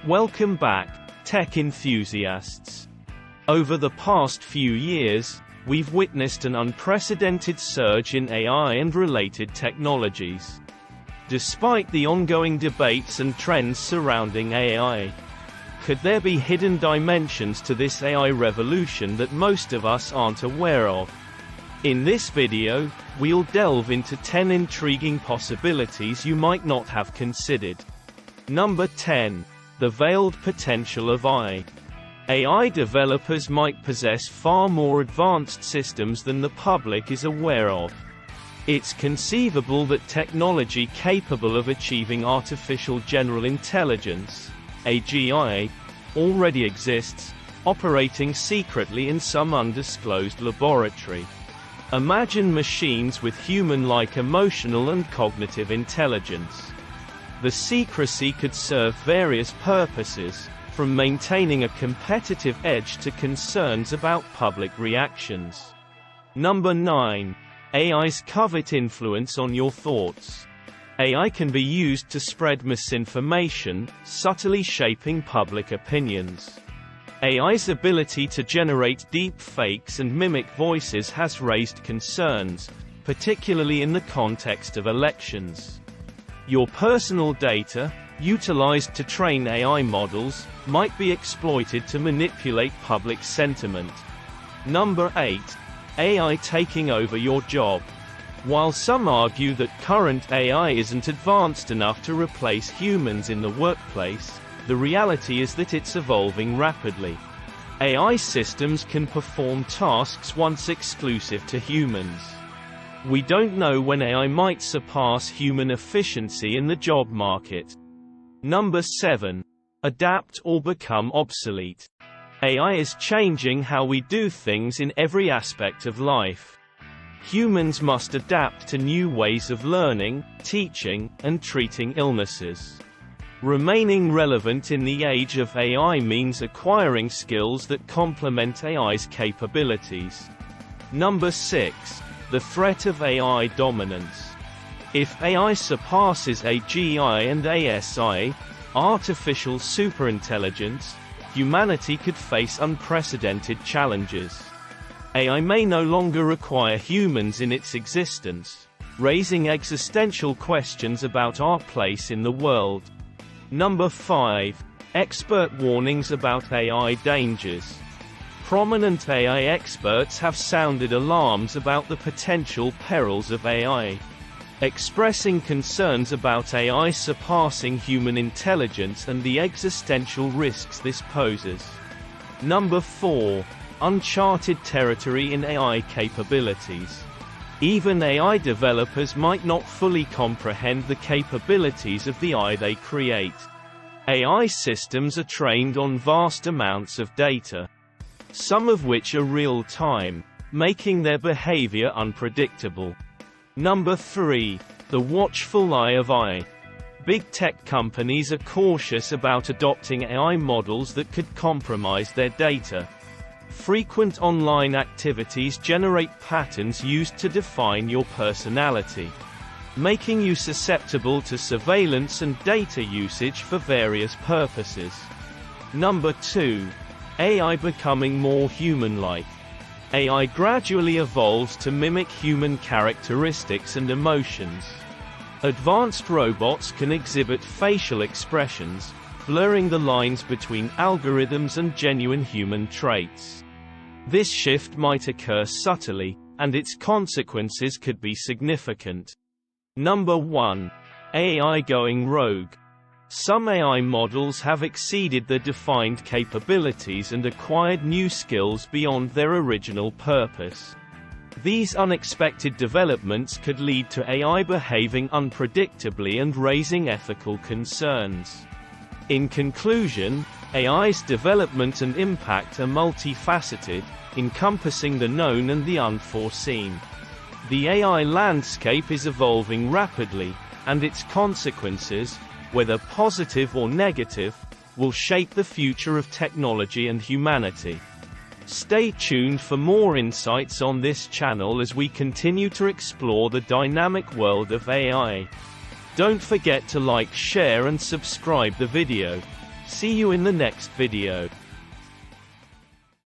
Welcome back, tech enthusiasts. Over the past few years, we've witnessed an unprecedented surge in AI and related technologies. Despite the ongoing debates and trends surrounding AI, could there be hidden dimensions to this AI revolution that most of us aren't aware of? In this video, we'll delve into 10 intriguing possibilities you might not have considered. Number 10. The veiled potential of AI. AI developers might possess far more advanced systems than the public is aware of. It's conceivable that technology capable of achieving artificial general intelligence, AGI, already exists, operating secretly in some undisclosed laboratory. Imagine machines with human-like emotional and cognitive intelligence. The secrecy could serve various purposes, from maintaining a competitive edge to concerns about public reactions. Number 9. AI's covert influence on your thoughts. AI can be used to spread misinformation, subtly shaping public opinions. AI's ability to generate deep fakes and mimic voices has raised concerns, particularly in the context of elections. Your personal data, utilized to train AI models, might be exploited to manipulate public sentiment. Number 8. AI taking over your job. While some argue that current AI isn't advanced enough to replace humans in the workplace, the reality is that it's evolving rapidly. AI systems can perform tasks once exclusive to humans. We don't know when AI might surpass human efficiency in the job market. Number 7. Adapt or become obsolete. AI is changing how we do things in every aspect of life. Humans must adapt to new ways of learning, teaching, and treating illnesses. Remaining relevant in the age of AI means acquiring skills that complement AI's capabilities. Number 6. The threat of AI dominance. If AI surpasses AGI and ASI, artificial superintelligence, humanity could face unprecedented challenges. AI may no longer require humans in its existence, raising existential questions about our place in the world. Number 5. Expert warnings about AI dangers. Prominent AI experts have sounded alarms about the potential perils of AI, expressing concerns about AI surpassing human intelligence and the existential risks this poses. Number 4. Uncharted territory in AI capabilities. Even AI developers might not fully comprehend the capabilities of the AI they create. AI systems are trained on vast amounts of data, some of which are real-time, making their behavior unpredictable. Number 3. The watchful eye of AI. Big tech companies are cautious about adopting AI models that could compromise their data. Frequent online activities generate patterns used to define your personality, making you susceptible to surveillance and data usage for various purposes. Number 2. AI becoming more human-like. AI gradually evolves to mimic human characteristics and emotions. Advanced robots can exhibit facial expressions, blurring the lines between algorithms and genuine human traits. This shift might occur subtly, and its consequences could be significant. Number 1. AI going rogue. Some AI models have exceeded their defined capabilities and acquired new skills beyond their original purpose. These unexpected developments could lead to AI behaving unpredictably and raising ethical concerns. In conclusion, AI's development and impact are multifaceted, encompassing the known and the unforeseen. The AI landscape is evolving rapidly, and its consequences, whether positive or negative, will shape the future of technology and humanity. Stay tuned for more insights on this channel as we continue to explore the dynamic world of AI. Don't forget to like, share and subscribe the video. See you in the next video.